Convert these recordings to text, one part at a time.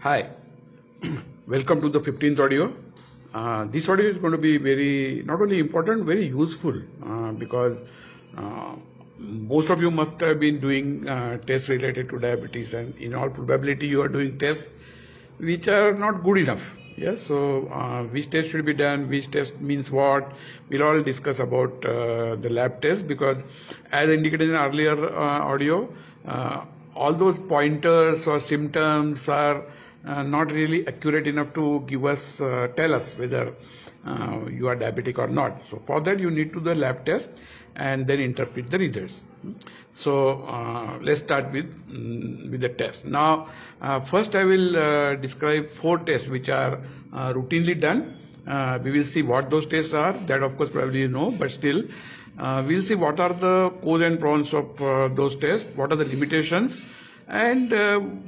Hi, welcome to the 15th audio. This audio is going to be very, not only important, very useful because most of you must have been doing tests related to diabetes, and in all probability you are doing tests which are not good enough. Yes, so which test should be done, which test means what, we'll all discuss about the lab test, because as indicated in earlier audio, all those pointers or symptoms are not really accurate enough to give us, tell us whether you are diabetic or not. So for that you need to do the lab test and then interpret the results. So let's start with the test. Now first I will describe 4 tests which are routinely done. We will see what those tests are. That of course probably you know, but still we'll see what are the pros and cons of those tests, what are the limitations, and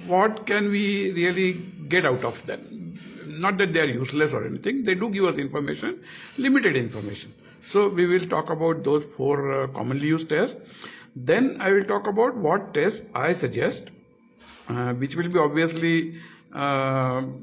what can we really get out of them. Not that they are useless or anything, they do give us information, limited information. So we will talk about those 4 commonly used tests. Then I will talk about what tests I suggest, which will be obviously some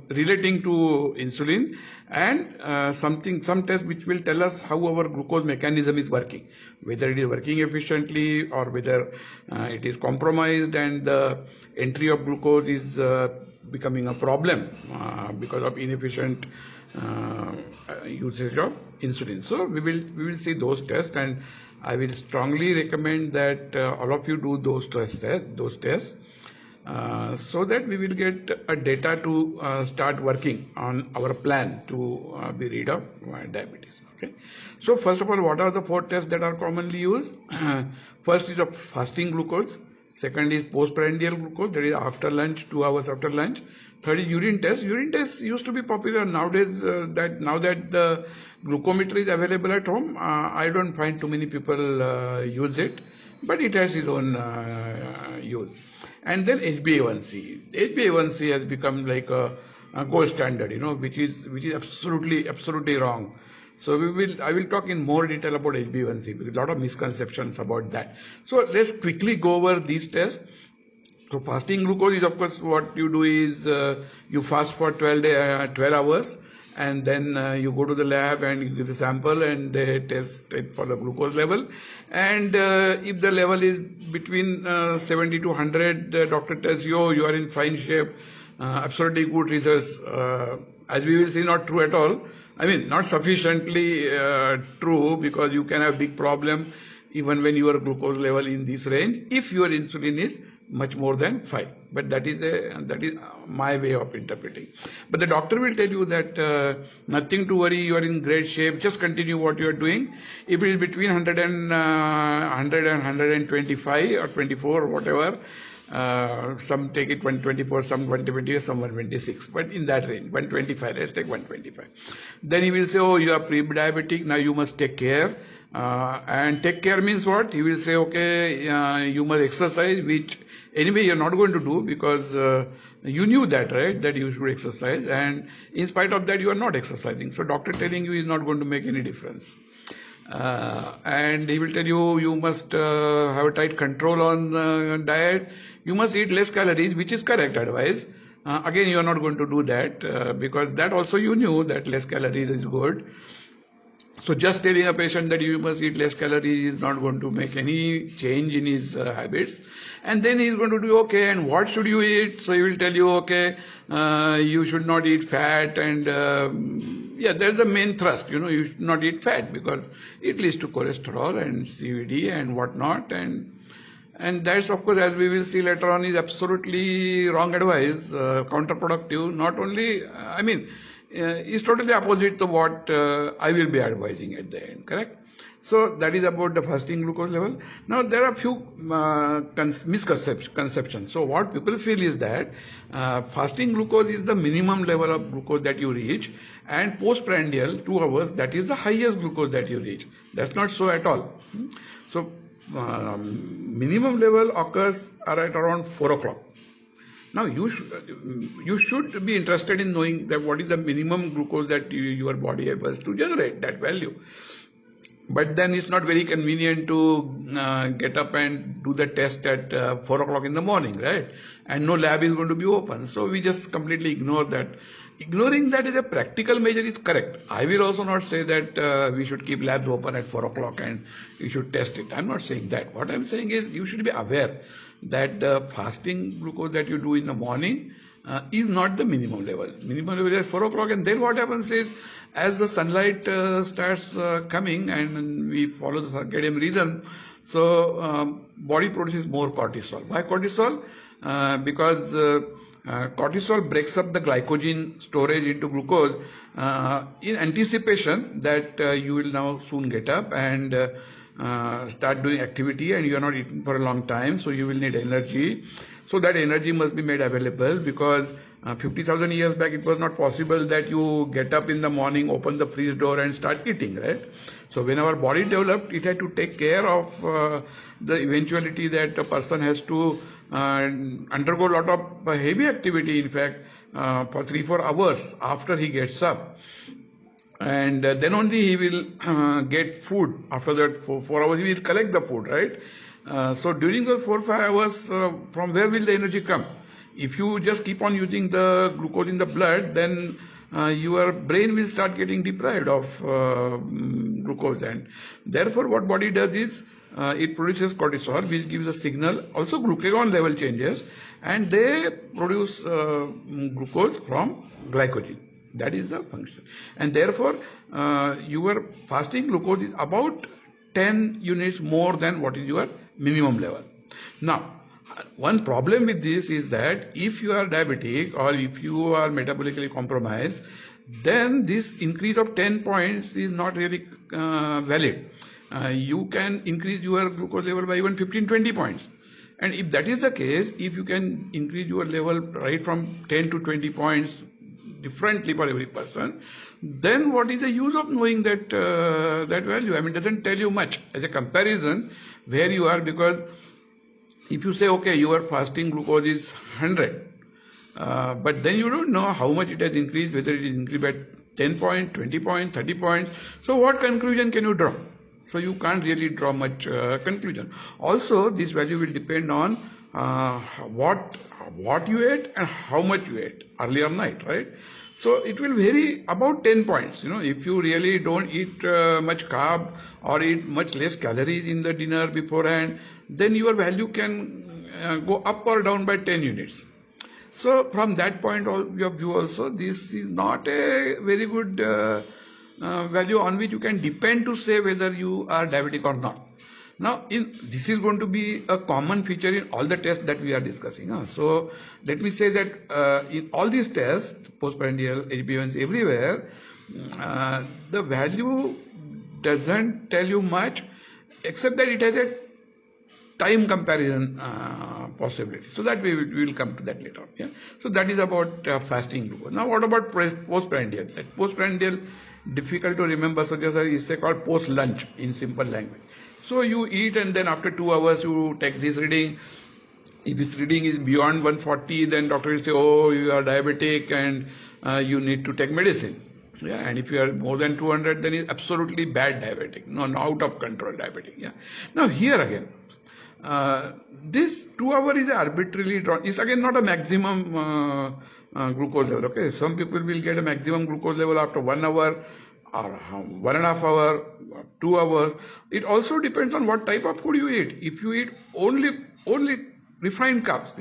relating to insulin, and some tests which will tell us how our glucose mechanism is working, whether it is working efficiently or whether it is compromised and the entry of glucose is becoming a problem because of inefficient usage of insulin. So we will see those tests, and I will strongly recommend that all of you do those tests. So that we will get a data to start working on our plan to be rid of diabetes. Okay. So first of all, what are the 4 tests that are commonly used? First is a fasting glucose. Second is postprandial glucose, that is after lunch, 2 hours after lunch. Third is urine test. Urine test used to be popular. Nowadays, now that the glucometer is available at home, I don't find too many people use it, but it has its own use. And then HbA1c. HbA1c has become like a gold standard, which is absolutely wrong. So I will talk in more detail about HbA1c because a lot of misconceptions about that. So let's quickly go over these tests. So fasting glucose is, of course, what you do is you fast for 12 hours, and then you go to the lab and you give the sample and they test it for the glucose level. And if the level is between 70 to 100, the doctor tells you you are in fine shape, absolutely good results. As we will see, not true at all. I mean, not sufficiently true, because you can have big problem even when your glucose level in this range if your insulin is much more than 5. But that is my way of interpreting. But the doctor will tell you that nothing to worry, you are in great shape, just continue what you are doing. If it is between 100 and 125 or 24 or whatever, some take it 124, some 120, some 126, but in that range, 125, let's take 125. Then he will say, oh, you are pre-diabetic, now you must take care. And take care means what? He will say, okay, you must exercise, which anyway you're not going to do, because you knew that, right, that you should exercise, and in spite of that you are not exercising. So doctor telling you is not going to make any difference. And he will tell you, you must have a tight control on diet. You must eat less calories, which is correct advice. Again, you are not going to do that because that also you knew that less calories is good. So just telling a patient that you must eat less calories is not going to make any change in his habits. And then he is going to do, okay, and what should you eat? So he will tell you, okay, you should not eat fat, and yeah, that's the main thrust, you should not eat fat because it leads to cholesterol and CVD and whatnot, and that's, of course, as we will see later on, is absolutely wrong advice, counterproductive. Not only, is totally opposite to what I will be advising at the end, correct? So that is about the fasting glucose level. Now there are few misconceptions. So what people feel is that fasting glucose is the minimum level of glucose that you reach, and postprandial 2 hours, that is the highest glucose that you reach. That's not so at all. So minimum level occurs at around 4 o'clock. Now you should be interested in knowing that what is the minimum glucose that your body able to generate, that value. But then it's not very convenient to get up and do the test at 4 o'clock in the morning, right? And no lab is going to be open. So we just completely ignore that. Ignoring that as a practical measure is correct. I will also not say that we should keep labs open at 4 o'clock and you should test it. I'm not saying that. What I'm saying is you should be aware that the fasting glucose that you do in the morning is not the minimum level. Minimum level is at 4 o'clock, and then what happens is as the sunlight starts coming and we follow the circadian rhythm, so body produces more cortisol. Why cortisol? Because cortisol breaks up the glycogen storage into glucose in anticipation that you will now soon get up and start doing activity, and you are not eating for a long time, so you will need energy. So that energy must be made available, because 50,000 years back it was not possible that you get up in the morning, open the fridge door and start eating, right? So when our body developed, it had to take care of the eventuality that a person has to undergo a lot of heavy activity, in fact, for 3-4 hours after he gets up. And then only he will get food. After that 4 hours he will collect the food, right? So during those 4-5 hours, from where will the energy come? If you just keep on using the glucose in the blood, then your brain will start getting deprived of glucose, and therefore what body does is it produces cortisol, which gives a signal. Also glucagon level changes, and they produce glucose from glycogen. That is the function, and therefore your fasting glucose is about 10 units more than what is your minimum level. Now, one problem with this is that if you are diabetic or if you are metabolically compromised, then this increase of 10 points is not really valid. You can increase your glucose level by even 15-20 points. And if that is the case, if you can increase your level right from 10 to 20 points differently for every person, then what is the use of knowing that that value? I mean, it doesn't tell you much as a comparison where you are, because if you say, okay, your fasting glucose is 100, but then you don't know how much it has increased, whether it is increased by 10 points, 20 points, 30 points. So what conclusion can you draw? So you can't really draw much conclusion. Also, this value will depend on what you ate and how much you ate earlier night, right? So it will vary about 10 points. You know, if you really don't eat much carb or eat much less calories in the dinner beforehand, then your value can go up or down by 10 units. So from that point of view also, this is not a very good value on which you can depend to say whether you are diabetic or not. Now, this is going to be a common feature in all the tests that we are discussing. So, let me say that in all these tests, postprandial, HbA1c, everywhere, the value doesn't tell you much, except that it has a time comparison possibility. So that we will come to that later on. Yeah? So that is about fasting glucose. Now, what about postprandial? That postprandial, difficult to remember, so just is called post-lunch in simple language. So you eat and then after 2 hours you take this reading. If this reading is beyond 140, then doctor will say, oh, you are diabetic and you need to take medicine. Yeah, and if you are more than 200, then it's absolutely bad diabetic, no, out of control diabetic. Yeah. Now here again, this 2 hour is arbitrarily drawn. It's again not a maximum glucose level. Okay, some people will get a maximum glucose level after 1 hour, or 1.5 hours, 2 hours. It also depends on what type of food you eat. If you eat only refined carbs,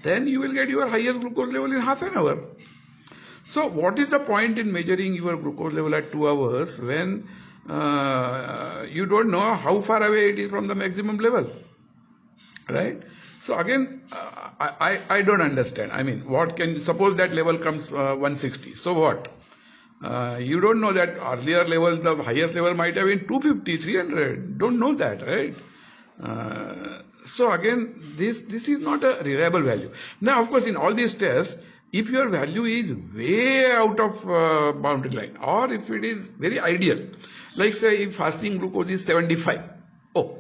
then you will get your highest glucose level in half an hour. So what is the point in measuring your glucose level at 2 hours when you don't know how far away it is from the maximum level, right? So again, I don't understand. I mean, suppose that level comes 160. So what? You don't know that earlier level, the highest level might have been 250, 300. Don't know that, right? So again, this is not a reliable value. Now, of course, in all these tests, if your value is way out of boundary line, or if it is very ideal, like say if fasting glucose is 75,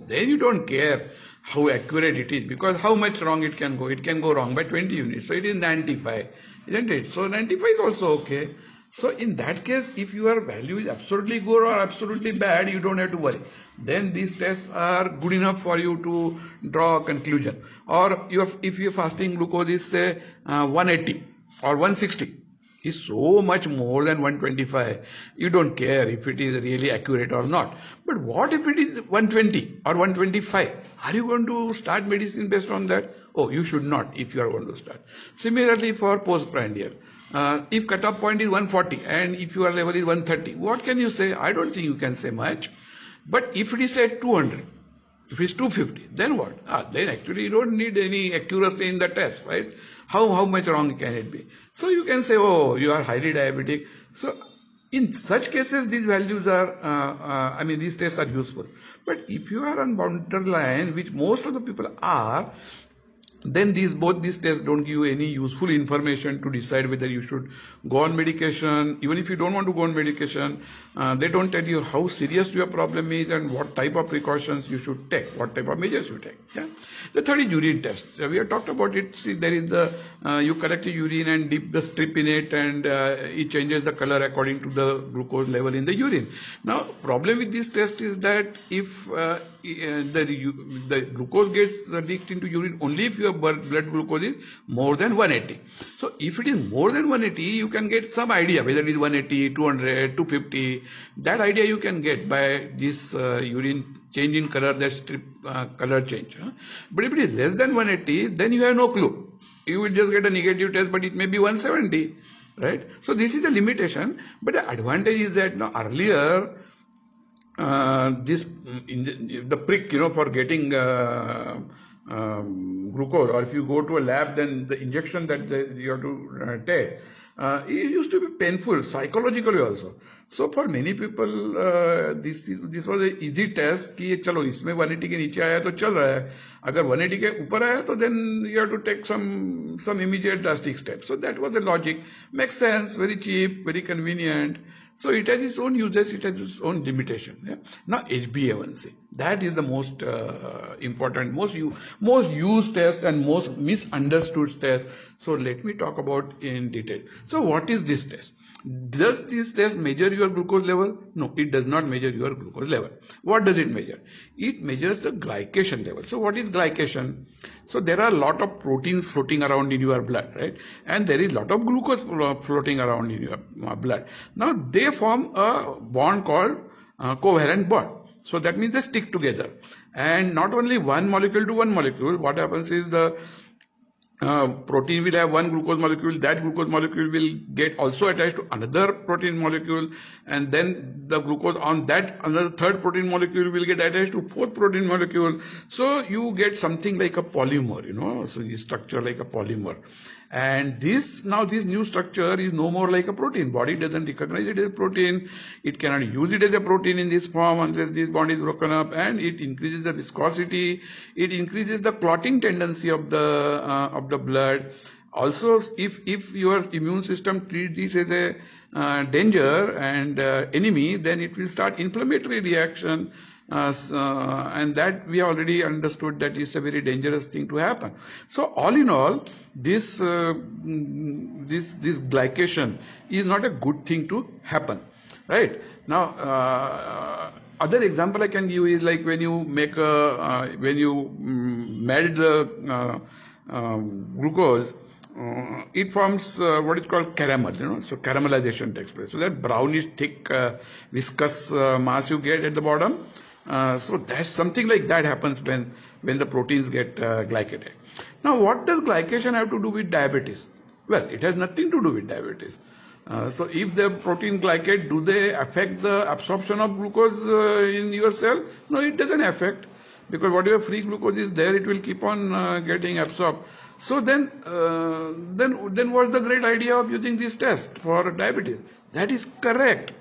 then you don't care how accurate it is, because how much wrong it can go? It can go wrong by 20 units. So it is 95, isn't it? So 95 is also okay. So in that case, if your value is absolutely good or absolutely bad, you don't have to worry. Then these tests are good enough for you to draw a conclusion. Or if your fasting glucose is say 180 or 160, is so much more than 125, you don't care if it is really accurate or not. But what if it is 120 or 125? Are you going to start medicine based on that? Oh, you should not if you are going to start. Similarly for postprandial, if cutoff point is 140 and if your level is 130, what can you say? I don't think you can say much. But if it is at 200, if it's 250, then what? Then actually you don't need any accuracy in the test, right? How much wrong can it be? So you can say, oh, you are highly diabetic. So in such cases, these values are, these tests are useful. But if you are on borderline, which most of the people are, then both these tests don't give you any useful information to decide whether you should go on medication. Even if you don't want to go on medication, they don't tell you how serious your problem is and what type of precautions you should take, what type of measures you take. Yeah? The third is urine test. We have talked about it. See, there is you collect the urine and dip the strip in it, and it changes the color according to the glucose level in the urine. Now, problem with this test is that if the glucose gets leaked into urine only if your blood glucose is more than 180. So if it is more than 180, you can get some idea whether it is 180, 200, 250. That idea you can get by this urine change in color, that strip color change. But if it is less than 180, then you have no clue. You will just get a negative test, but it may be 170, right? So this is the limitation. But the advantage is that now earlier, the prick, for getting glucose, or if you go to a lab, then the injection that you have to take, it used to be painful psychologically also. So for many people, this was an easy test कि चलो इसमें 180 के नीचे आया तो चल रहा है, अगर 180 के ऊपर आया तो then you have to take some immediate drastic steps. So that was the logic. Makes sense, very cheap, very convenient. So it has its own uses, it has its own limitation. Yeah? Now HbA1c, that is the most important, most used test and most misunderstood test. So let me talk about in detail. So what is this test? Does this test measure your glucose level? No, it does not measure your glucose level. What does it measure? It measures the glycation level. So what is glycation? So there are a lot of proteins floating around in your blood, right? And there is a lot of glucose floating around in your blood. Now they form a bond called covalent bond. So that means they stick together. And not only one molecule to one molecule, what happens is the protein will have one glucose molecule, that glucose molecule will get also attached to another protein molecule, and then the glucose on that another third protein molecule will get attached to fourth protein molecule. So you get something like a polymer, so this structure like a polymer. And this new structure is no more like a protein. Body doesn't recognize it as a protein. It cannot use it as a protein in this form unless this bond is broken up, and it increases the viscosity. It increases the clotting tendency of the blood. Also, if your immune system treats this as a danger and enemy, then it will start inflammatory reaction. And that we already understood that is a very dangerous thing to happen. So all in all, this glycation is not a good thing to happen, right? Now, other example I can give is like when you make when you melt the glucose, it forms what is called caramel, so caramelization takes place. So that brownish, thick, viscous mass you get at the bottom. So that's something like that happens when the proteins get glycated. Now, what does glycation have to do with diabetes? Well, it has nothing to do with diabetes. So if the protein glycate, do they affect the absorption of glucose in your cell? No, it doesn't affect, because whatever free glucose is there, it will keep on getting absorbed. So then what's the great idea of using this test for diabetes? That is correct.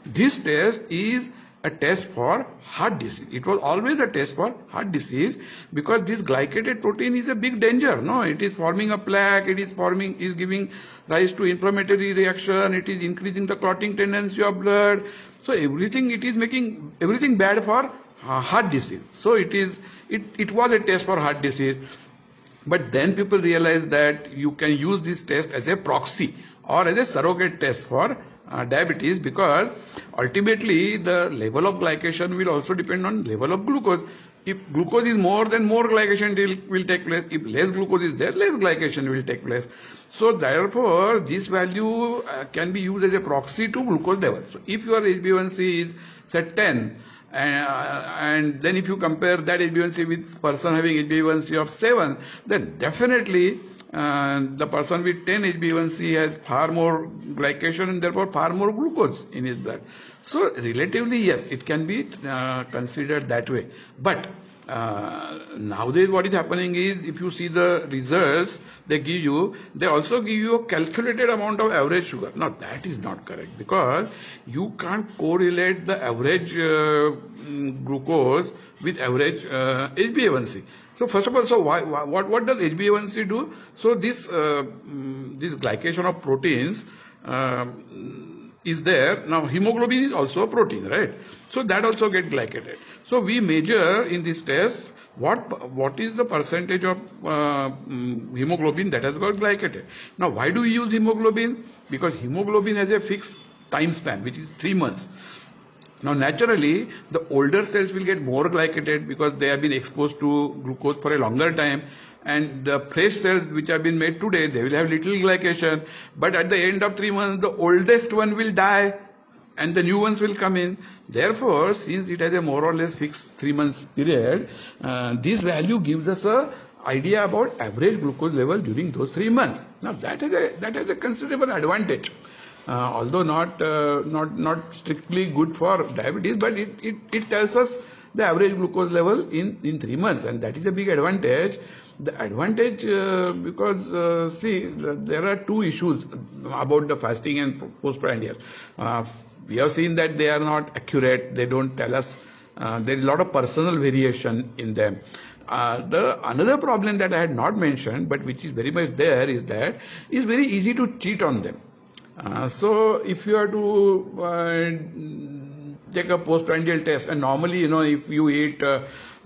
This test is a test for heart disease. It was always a test for heart disease because this glycated protein is a big danger. No, it is forming a plaque, is giving rise to inflammatory reaction, it is increasing the clotting tendency of blood. So everything, it is making everything bad for heart disease. So it was a test for heart disease. But then people realized that you can use this test as a proxy or as a surrogate test for diabetes, because ultimately the level of glycation will also depend on level of glucose. If glucose is more, then more glycation will take place. If less glucose is there, less glycation will take place. So therefore, this value can be used as a proxy to glucose level. So if your HbA1c is say 10, and then if you compare that HbA1c with person having HbA1c of 7, then definitely the person with 10 HbA1c has far more glycation and therefore far more glucose in his blood. So relatively, yes, it can be considered that way. But nowadays what is happening is, if you see the results they give you, they also give you a calculated amount of average sugar. Now that is not correct, because you can't correlate the average glucose with average HbA1c. So first of all, so what does HbA1c do? So this glycation of proteins is there. Now hemoglobin is also a protein, right? So that also get glycated. So we measure in this test what is the percentage of hemoglobin that has got glycated. Now why do we use hemoglobin? Because hemoglobin has a fixed time span, which is 3 months. Now naturally the older cells will get more glycated because they have been exposed to glucose for a longer time, and the fresh cells which have been made today, they will have little glycation, but at the end of 3 months the oldest one will die and the new ones will come in. Therefore, since it has a more or less fixed 3 months period, this value gives us a idea about average glucose level during those 3 months. Now that has a considerable advantage. Although not strictly good for diabetes, but it tells us the average glucose level in 3 months, and that is a big advantage. The advantage because see, there are two issues about the fasting and postprandial. We have seen that they are not accurate. They don't tell us. There is a lot of personal variation in them. Another problem that I had not mentioned, but which is very much there, is that it's very easy to cheat on them. So if you are to take a postprandial test, and normally, if you eat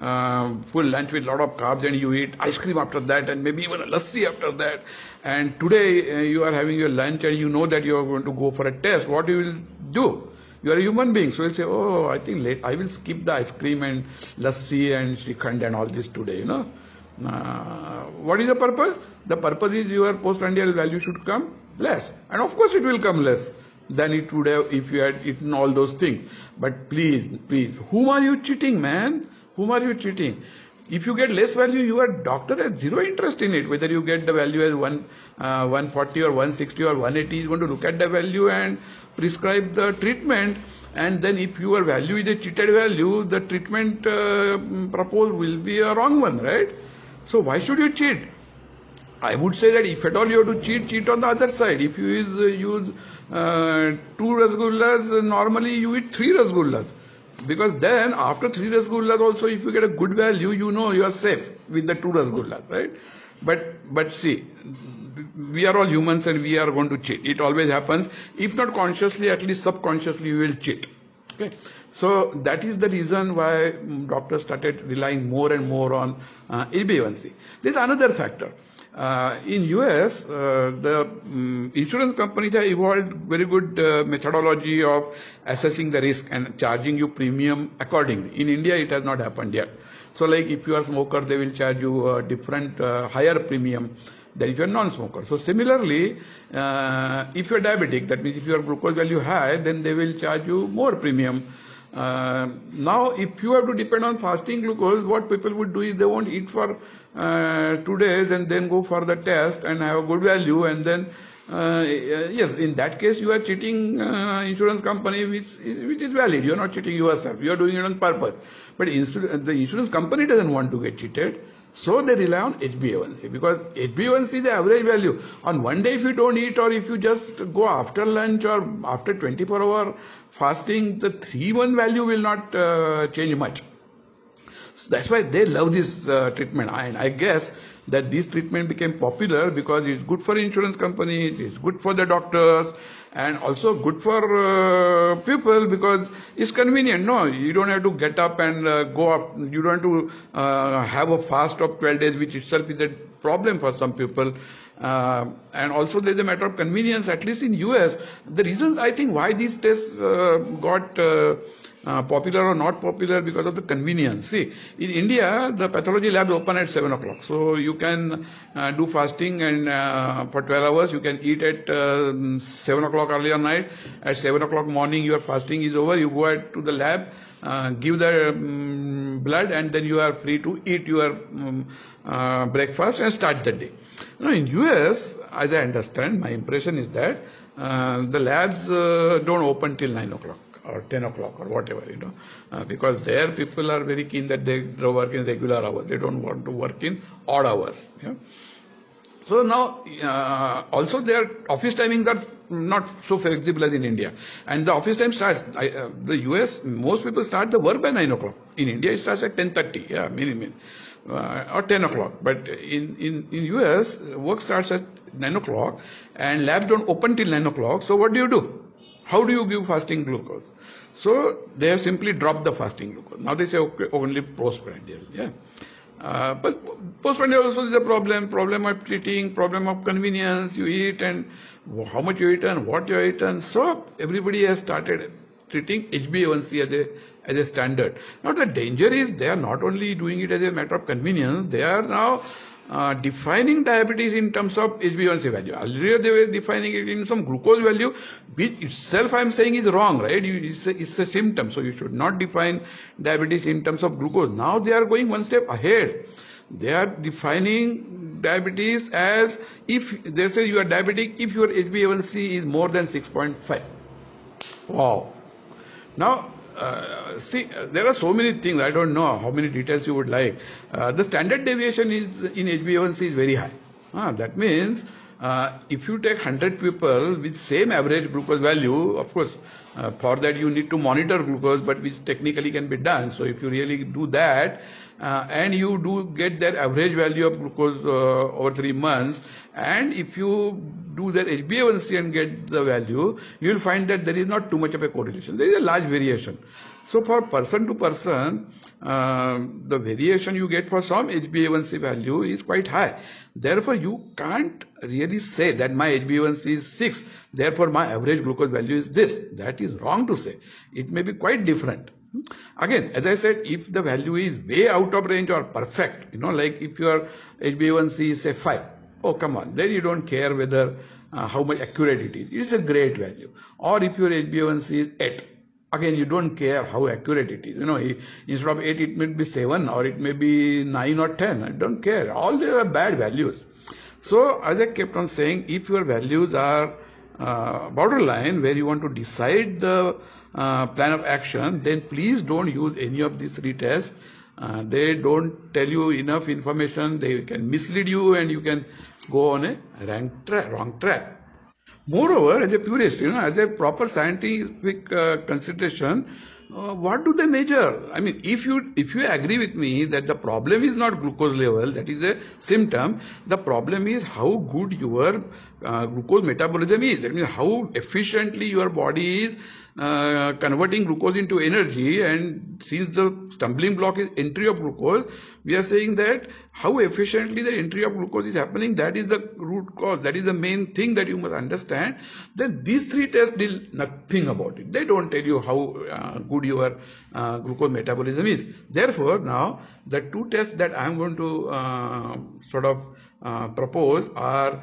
full lunch with a lot of carbs and you eat ice cream after that and maybe even a lassi after that, and today you are having your lunch and you know that you are going to go for a test, what you will do? You are a human being, so you'll say, oh, I think I will skip the ice cream and lassi and shrikhand and all this today, What is the purpose? The purpose is your postprandial value should come less, and of course it will come less than it would have if you had eaten all those things. But please, whom are you cheating, man? Whom are you cheating? If you get less value, your doctor has zero interest in it. Whether you get the value as 140 or 160 or 180, he is going to look at the value and prescribe the treatment. And then if your value is a cheated value, the treatment proposed will be a wrong one, right? So why should you cheat? I would say that if at all you have to cheat on the other side. If you use 2 rasgullas, normally you eat 3 rasgullas. Because then after 3 rasgullas also, if you get a good value, you are safe with the 2 rasgullas, right? But see, we are all humans and we are going to cheat. It always happens. If not consciously, at least subconsciously you will cheat. Okay. So that is the reason why doctors started relying more and more on HbA1c. There is another factor. In US, the insurance companies have evolved very good methodology of assessing the risk and charging you premium accordingly. In India, it has not happened yet. So like if you are a smoker, they will charge you a different higher premium than if you are non-smoker. So similarly, if you are diabetic, that means if your glucose value high, then they will charge you more premium. Now, if you have to depend on fasting glucose, what people would do is they won't eat for 2 days and then go for the test and have a good value, and then yes, in that case you are cheating insurance company, which is valid. You are not cheating yourself. You are doing it on purpose. But the insurance company doesn't want to get cheated, so they rely on HbA1c, because HbA1c is the average value. On one day if you don't eat, or if you just go after lunch or after 24-hour fasting, the 3-1 value will not change much. So that's why they love this treatment. And I guess that this treatment became popular because it's good for insurance companies, it's good for the doctors, and also good for people because it's convenient. No, you don't have to get up and go up. You don't have to have a fast of 12 days, which itself is a problem for some people. And also there's a matter of convenience, at least in US. The reasons I think why these tests got popular or not popular because of the convenience. See, in India, the pathology labs open at 7 o'clock. So you can do fasting and for 12 hours, you can eat at 7 o'clock early on night. At 7 o'clock morning, your fasting is over. You go to the lab, give the blood, and then you are free to eat your breakfast and start the day. Now in US, as I understand, my impression is that the labs don't open till 9 o'clock or 10 o'clock or whatever, because there people are very keen that they work in regular hours. They don't want to work in odd hours. Yeah? So now, also their office timings are not so flexible as in India. And the office time starts, the US, most people start the work by 9 o'clock. In India, it starts at 10:30, yeah, minimum. Or 10 o'clock. But in US, work starts at 9 o'clock and labs don't open till 9 o'clock. So what do? How do you give fasting glucose? So they have simply dropped the fasting glucose. Now they say okay, only postprandial. Yeah. But postprandial also is a problem of treating, problem of convenience. You eat and how much you eat and what you eat. And so everybody has started treating HbA1c as a standard. Now the danger is they are not only doing it as a matter of convenience, they are now defining diabetes in terms of HbA1c value. Earlier they were defining it in some glucose value, which itself I am saying is wrong, right? It's a symptom, so you should not define diabetes in terms of glucose. Now they are going one step ahead. They are defining diabetes as if they say you are diabetic if your HbA1c is more than 6.5. Wow. Now, see, there are so many things. I don't know how many details you would like. The standard deviation is in HbA1c is very high. That means if you take 100 people with same average glucose value, of course, for that you need to monitor glucose, but which technically can be done. So if you really do that, and you do get that average value of glucose over 3 months, and if you do that HbA1c and get the value, you will find that there is not too much of a correlation. There is a large variation. So for person to person, the variation you get for some HbA1c value is quite high. Therefore, you can't really say that my HbA1c is 6, therefore my average glucose value is this. That is wrong to say. It may be quite different. Again, as I said, if the value is way out of range or perfect, like if your HbA1c is say 5, oh come on, then you don't care whether how much accurate it is. It's a great value. Or if your HbA1c is 8, again you don't care how accurate it is. Instead of 8 it may be 7 or it may be 9 or 10. I don't care. All these are bad values. So as I kept on saying, if your values are borderline where you want to decide the plan of action, then please don't use any of these 3 tests. They don't tell you enough information. They can mislead you and you can go on a wrong track. Moreover, as a purist, as a proper scientific consideration, what do they measure? I mean, if you agree with me that the problem is not glucose level, that is a symptom, the problem is how good your glucose metabolism is. That means how efficiently your body is converting glucose into energy, and since the stumbling block is entry of glucose, we are saying that how efficiently the entry of glucose is happening, that is the root cause, that is the main thing that you must understand. Then these 3 tests deal nothing about it. They don't tell you how good your glucose metabolism is. Therefore, now the 2 tests that I am going to propose are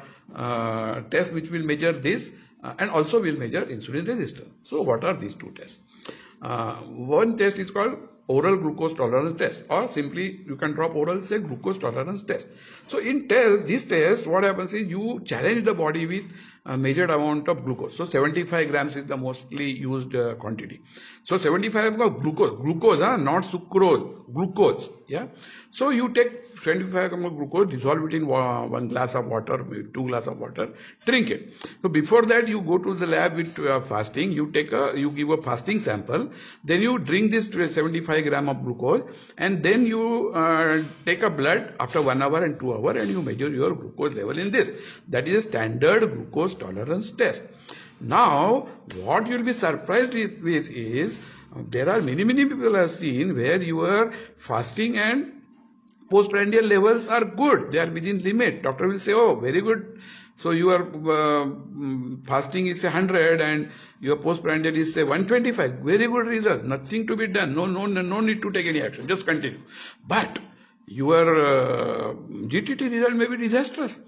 tests which will measure this and also will measure insulin resistance. So what are these 2 tests? One test is called oral glucose tolerance test, or simply you can drop oral, say glucose tolerance test. So in this test, what happens is you challenge the body with a measured amount of glucose. So 75 grams is the mostly used quantity. So 75 grams of glucose, not sucrose, glucose. Yeah. So you take 25 grams of glucose, dissolve it in one glass of water, 2 glasses of water, drink it. So before that, you go to the lab with fasting. You give a fasting sample. Then you drink this 75 grams of glucose, and then you take a blood after 1 hour and 2 hours, and you measure your glucose level in this. That is a standard glucose tolerance test. Now, what you'll be surprised with is there are many people I've seen where your fasting and postprandial levels are good. They are within limit. Doctor will say, oh, very good. So your fasting is 100 and your postprandial is say 125. Very good result. Nothing to be done. No need to take any action. Just continue. But your GTT result may be disastrous.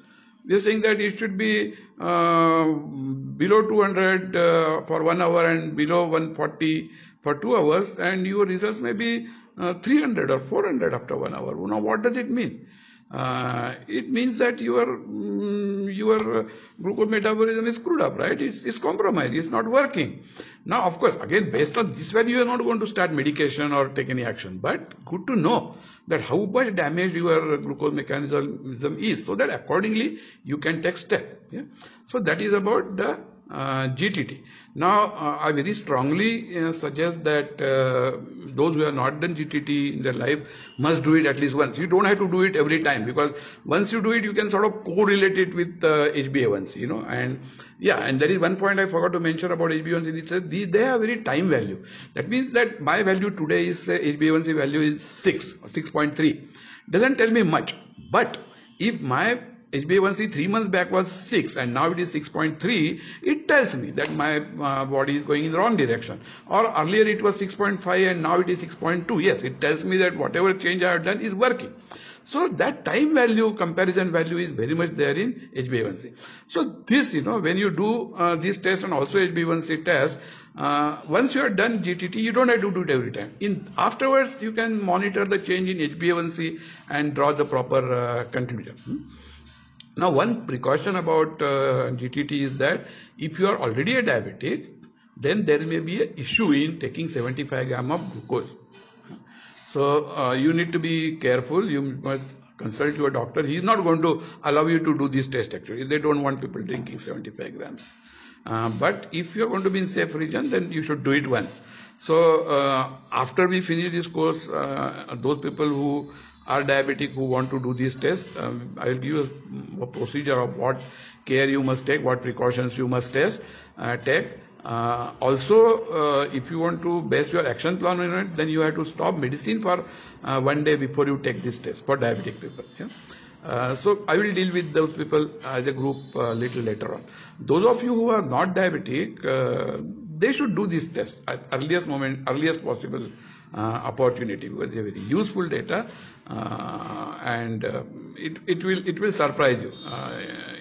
We are saying that it should be below 200 for 1 hour and below 140 for 2 hours, and your results may be 300 or 400 after 1 hour. Now, what does it mean? It means that your glucose metabolism is screwed up, right? It's compromised. It's not working. Now, of course, again, based on this value, you are not going to start medication or take any action. But good to know that how much damage your glucose mechanism is, so that accordingly you can take step. Yeah? So that is about the GTT. Now, I very strongly suggest that those who have not done GTT in their life must do it at least once. You don't have to do it every time, because once you do it, you can sort of correlate it with HbA1c, you know. And yeah, and there is one point I forgot to mention about HbA1c. They have very time value. That means that my value today is HbA1c value is 6 or 6.3. Doesn't tell me much, but if my HbA1c 3 months back was 6 and now it is 6.3, it tells me that my body is going in the wrong direction. Or earlier it was 6.5 and now it is 6.2. Yes, it tells me that whatever change I have done is working. So that time value, comparison value is very much there in HbA1c. So this, you know, when you do this test and also HbA1c test, once you are done GTT, you don't have to do it every time. Afterwards, you can monitor the change in HbA1c and draw the proper conclusion. Now, one precaution about GTT is that if you are already a diabetic, then there may be an issue in taking 75 grams of glucose. So you need to be careful. You must consult your doctor. He is not going to allow you to do this test actually. They don't want people drinking 75 grams. But if you are going to be in safe region, then you should do it once. So after we finish this course, those people who are diabetic who want to do these tests, I will give you a procedure of what care you must take, what precautions you must take. Also, if you want to base your action plan on it, then you have to stop medicine for 1 day before you take this test for diabetic people. Yeah? So I will deal with those people as a group little later on. Those of you who are not diabetic, they should do this test at earliest possible opportunity, because they are very useful data, and it will surprise you.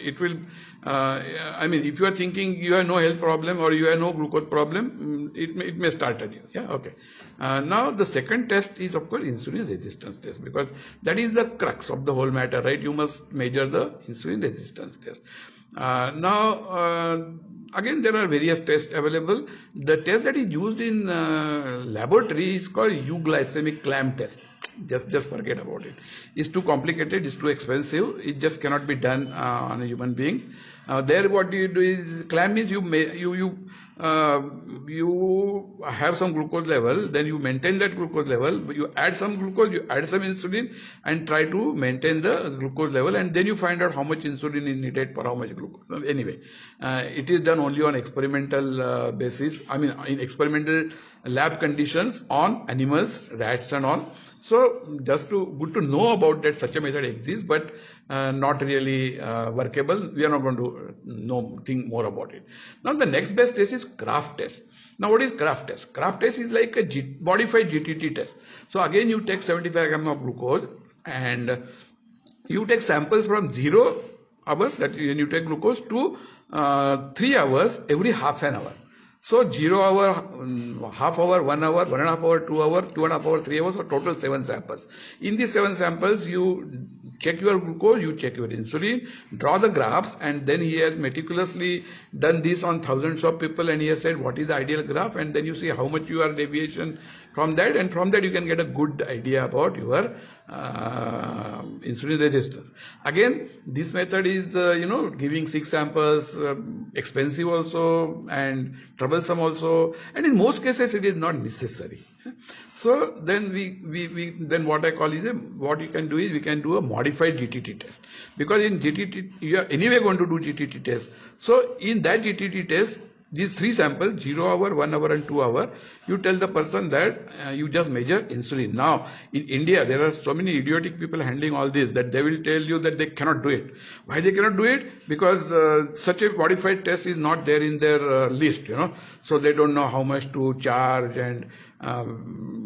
It will. I mean, if you are thinking you have no health problem or you have no glucose problem, it may start at you. Yeah, okay. Now the second test is of course insulin resistance test, because that is the crux of the whole matter, right? You must measure the insulin resistance test. Now, again, there are various tests available. The test that is used in laboratory is called euglycemic clamp test. Just forget about it. It's too complicated. It's too expensive. It just cannot be done on human beings. There, what you do is clamp means you have some glucose level, then you maintain that glucose level. You add some glucose, you add some insulin, and try to maintain the glucose level, and then you find out how much insulin is needed for how much glucose. Anyway, it is done only on experimental basis. I mean, in experimental lab conditions on animals, rats, and all. So just good to know about that such a method exists, but not really workable. We are not going to think more about it. Now the next best test is Kraft test. Now what is Kraft test? Kraft test is like a modified GTT test. So again you take 75 grams of glucose and you take samples from 0 hours, that when you take glucose, to 3 hours every half an hour. So 0 hour, half hour, 1 hour, 1.5 hour, 2 hour, 2.5 hour, 3 hours, so total 7 samples. In these 7 samples, you check your glucose, you check your insulin, draw the graphs, and then he has meticulously done this on thousands of people, and he has said what is the ideal graph, and then you see how much you are deviation from that, and from that you can get a good idea about your insulin resistance. Again, this method is giving 6 samples, expensive also and troublesome also, and in most cases it is not necessary. So then then what I call is what you can do is we can do a modified GTT test, because in GTT you are anyway going to do GTT test. So in that GTT test, these 3 samples, 0 hour, 1 hour and 2 hour, you tell the person that you just measure insulin. Now in India there are so many idiotic people handling all this that they will tell you that they cannot do it. Why they cannot do it? Because such a modified test is not there in their list, so they don't know how much to charge and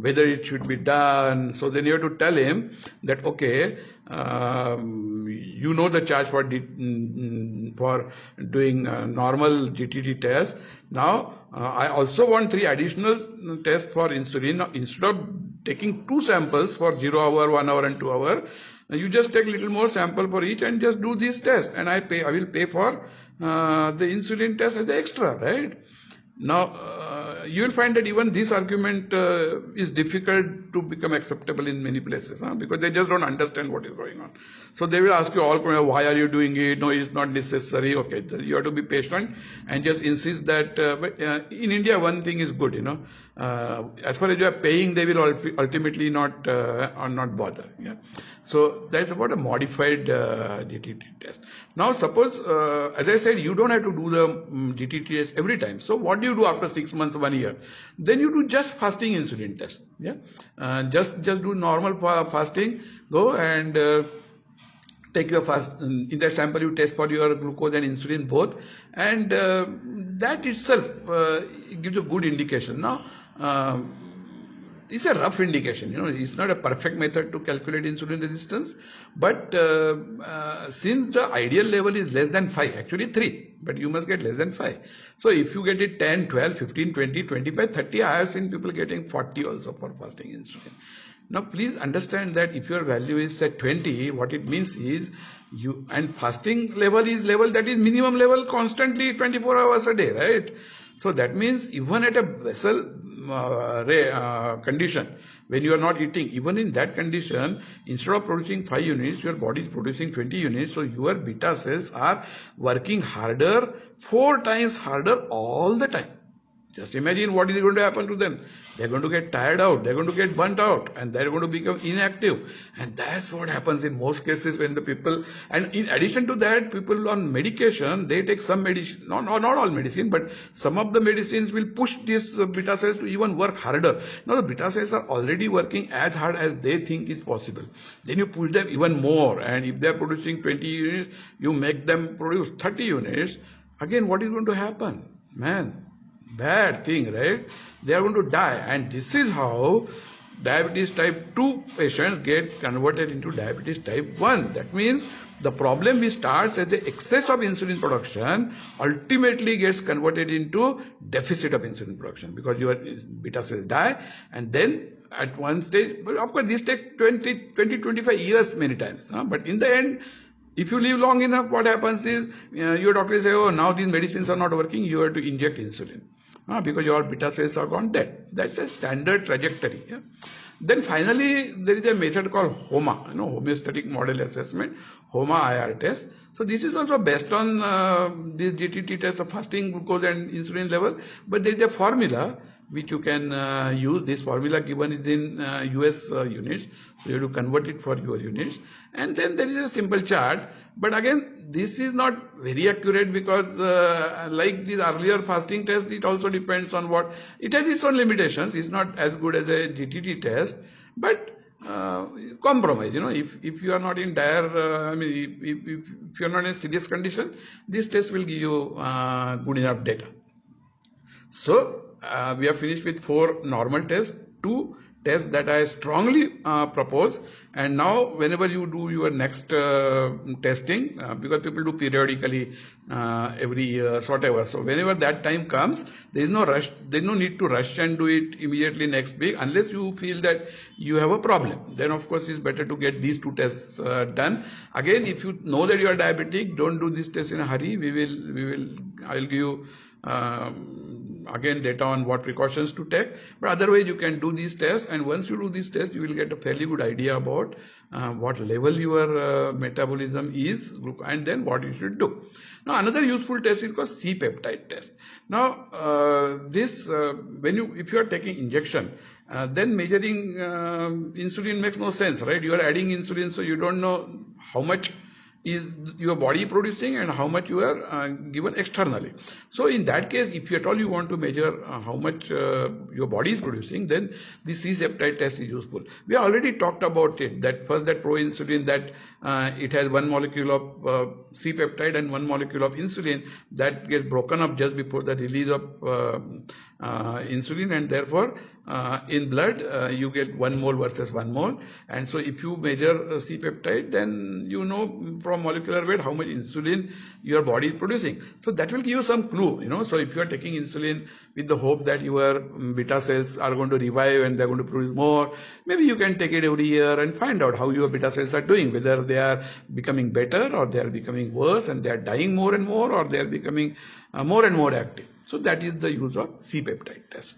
whether it should be done. So then you have to tell him that okay, the charge for doing normal GTT test. Now I also want 3 additional tests for insulin. Now, instead of taking 2 samples for 0 hour, 1 hour and 2 hour, you just take little more sample for each and just do this test, and I will pay for the insulin test as an extra, right? Now you will find that even this argument is difficult to become acceptable in many places, because they just don't understand what is going on. So they will ask you all, why are you doing it? No, it's not necessary. Okay, you have to be patient and just insist that. But in India, one thing is good, as far as you are paying, they will ultimately not bother. Yeah. So that's about a modified GTT test. Now suppose, as I said, you don't have to do the GTT test every time. So what do you do after 6 months, 1 year? Then you do just fasting insulin test. Yeah, just do normal fasting. Go and take your in that sample you test for your glucose and insulin both, and that itself gives a good indication. Now it's a rough indication, it's not a perfect method to calculate insulin resistance, but since the ideal level is less than 5, actually 3, but you must get less than 5. So if you get it 10, 12, 15, 20, 25, 30, I have seen people getting 40 also for fasting insulin. Now please understand that if your value is at 20, what it means is and fasting level is that is minimum level constantly 24 hours a day, right? So that means even at a vessel condition, when you are not eating, even in that condition, instead of producing 5 units, your body is producing 20 units. So your beta cells are working harder, 4 times harder all the time. Just imagine what is going to happen to them. They're going to get tired out, they're going to get burnt out, and they're going to become inactive. And that's what happens in most cases when the people, and in addition to that, people on medication, they take some medicine, not all medicine, but some of the medicines will push these beta cells to even work harder. Now the beta cells are already working as hard as they think is possible. Then you push them even more, and if they're producing 20 units, you make them produce 30 units. Again, what is going to happen? Man, bad thing, right? They are going to die, and this is how diabetes type 2 patients get converted into diabetes type 1. That means the problem which starts as the excess of insulin production ultimately gets converted into deficit of insulin production, because your beta cells die, and then at one stage, but of course this takes 20-25 years many times, but in the end, if you live long enough, what happens is your doctor say, oh, now these medicines are not working, you have to inject insulin because your beta cells are gone dead. That's a standard trajectory. Yeah? Then finally, there is a method called HOMA, homeostatic model assessment, HOMA IR test. So this is also based on this GTT test of fasting glucose and insulin level, but there is a formula which you can use. This formula given is in US units, so you have to convert it for your units, and then there is a simple chart. But again, this is not very accurate because like this earlier fasting test, it also depends on what, it has its own limitations. It's not as good as a GTT test, but compromise, if you are not in dire, if you are not in a serious condition, this test will give you good enough data. So we are finished with 4 normal tests, 2 tests that I strongly propose. And now whenever you do your next testing, because people do periodically every year, whatever. So whenever that time comes, there is no rush, there is no need to rush and do it immediately next week, unless you feel that you have a problem. Then of course it's better to get these 2 tests done. Again, if you know that you are diabetic, don't do this test in a hurry. I will give you again data on what precautions to take, but otherwise you can do these tests, and once you do these tests you will get a fairly good idea about what level your metabolism is and then what you should do. Now another useful test is called C-peptide test. Now if you are taking injection, then measuring insulin makes no sense, right? You are adding insulin, so you don't know how much is your body producing and how much you are given externally. So in that case, if at all you want to measure how much your body is producing, then the C-peptide test is useful. We already talked about it, that first that proinsulin, that it has one molecule of C-peptide and one molecule of insulin that gets broken up just before the release of insulin, and therefore in blood you get 1 mole versus 1 mole. And so if you measure C-peptide, then you know from molecular weight how much insulin your body is producing. So that will give you some clue, So if you are taking insulin with the hope that your beta cells are going to revive and they are going to produce more, maybe you can take it every year and find out how your beta cells are doing, whether they are becoming better or they are becoming worse and they are dying more and more, or they are becoming more and more active. So that is the use of C-peptide test.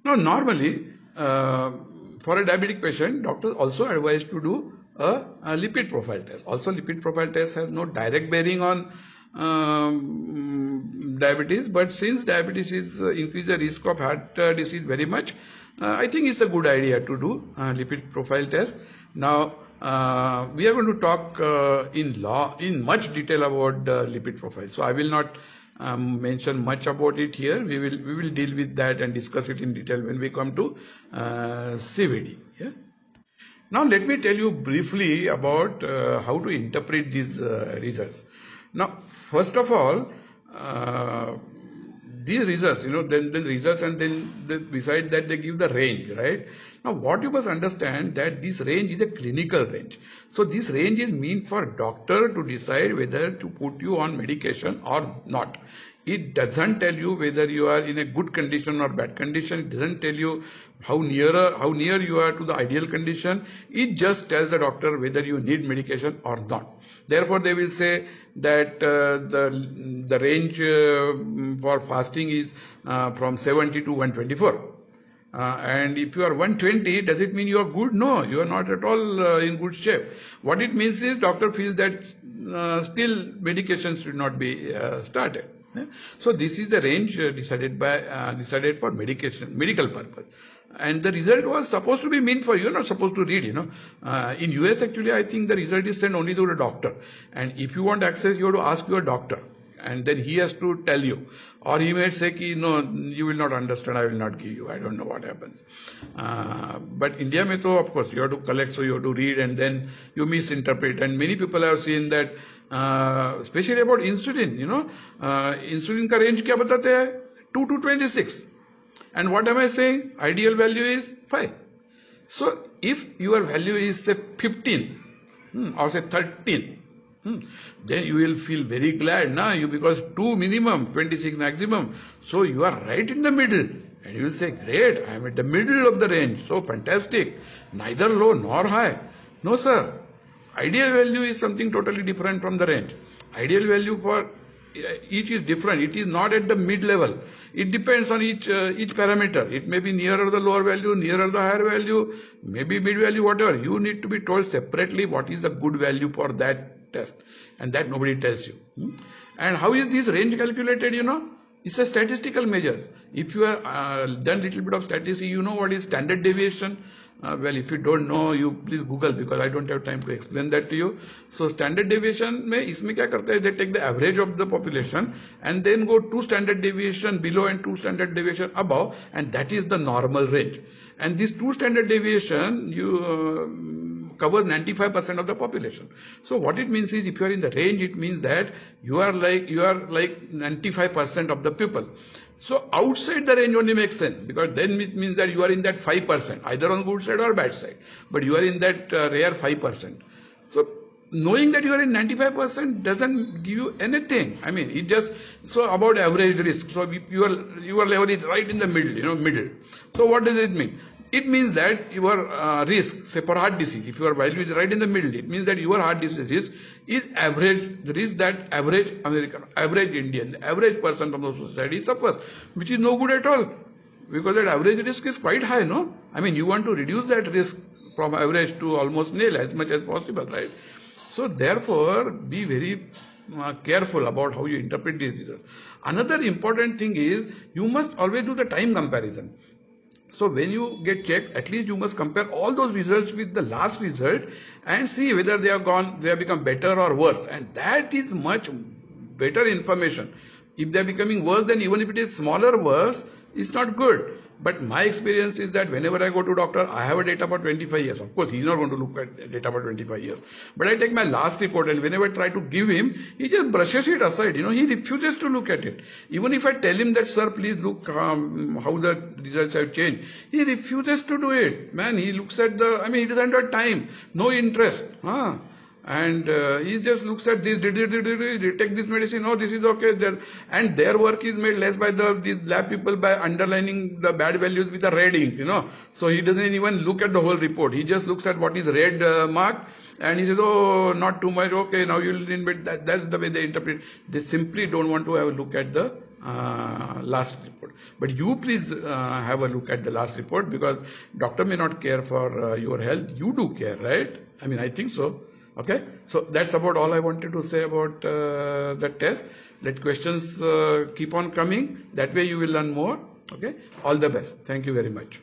Now normally for a diabetic patient, doctors also advise to do a lipid profile test. Also lipid profile test has no direct bearing on diabetes, but since diabetes is increase the risk of heart disease very much, I think it's a good idea to do lipid profile test. Now we are going to talk in much detail about lipid profile, so I will not mention much about it here. We will deal with that and discuss it in detail when we come to CVD. Yeah? Now let me tell you briefly about how to interpret these results. Now first of all, these results, then results, and then beside that they give the range, right? Now what you must understand that this range is a clinical range. So this range is meant for doctor to decide whether to put you on medication or not. It doesn't tell you whether you are in a good condition or bad condition. It doesn't tell you how near you are to the ideal condition. It just tells the doctor whether you need medication or not. Therefore, they will say that the range for fasting is from 70 to 124. And if you are 120, does it mean you are good? No, you are not at all in good shape. What it means is doctor feels that still medication should not be started. Yeah? So this is the range decided for medical purpose. And the result was supposed to be meant for you, not supposed to read, In US actually I think the result is sent only to the doctor. And if you want access, you have to ask your doctor. And then he has to tell you. Or he may say, no, you will not understand, I will not give you. I don't know what happens. But India mein to, of course, you have to collect, so you have to read, and then you misinterpret. And many people have seen that, especially about insulin, insulin ka range kya batate hai? 2 to 26. And what am I saying? Ideal value is 5. So if your value is say 15 or say 13, then you will feel very glad, because 2 minimum, 26 maximum. So you are right in the middle. And you will say, great, I am at the middle of the range. So fantastic. Neither low nor high. No, sir. Ideal value is something totally different from the range. Ideal value for each is different. It is not at the mid level. It depends on each parameter. It may be nearer the lower value, nearer the higher value, maybe mid value, whatever. You need to be told separately what is the good value for that test. And that nobody tells you. And how is this range calculated, It's a statistical measure. If you have done little bit of statistics, you know what is standard deviation. Well, if you don't know, you please Google, because I don't have time to explain that to you. So standard deviation isme kya karte hai? They take the average of the population and then go 2 standard deviation below and 2 standard deviation above, and that is the normal range. And this 2 standard deviation covers 95% of the population. So what it means is, if you are in the range, it means that you are like 95% of the people. So outside the range only makes sense, because then it means that you are in that 5%, either on good side or bad side, but you are in that rare 5%. So knowing that you are in 95% doesn't give you anything. I mean, it just, so about average risk. So your level is right in the middle, middle. So what does it mean? it means that your risk, say for heart disease, if your value is right in the middle, it means that your heart disease risk is average, the risk that average American, average Indian, the average person from the society suffers, which is no good at all, because that average risk is quite high, no? I mean, you want to reduce that risk from average to almost nil as much as possible, right? So therefore, be very careful about how you interpret these results. Another important thing is you must always do the time comparison. So when you get checked, at least you must compare all those results with the last result and see whether they have become better or worse. And that is much better information. If they are becoming worse, then even if it is smaller worse, it's not good. But my experience is that whenever I go to doctor, I have a data for 25 years. Of course, he's not going to look at data for 25 years. But I take my last report, and whenever I try to give him, he just brushes it aside. He refuses to look at it. Even if I tell him that, sir, please look how the results have changed, he refuses to do it. Man, he looks at he doesn't have time, no interest. And he just looks at this, take this medicine, oh, this is okay. And their work is made less by the lab people by underlining the bad values with a red ink, So he doesn't even look at the whole report. He just looks at what is red marked, and he says, oh, not too much, okay, now you'll invent that. That's the way they interpret. They simply don't want to have a look at the last report. But you please have a look at the last report, because doctor may not care for your health. You do care, right? I think so. Okay, so that's about all I wanted to say about the test. Let questions keep on coming. That way you will learn more. Okay, all the best. Thank you very much.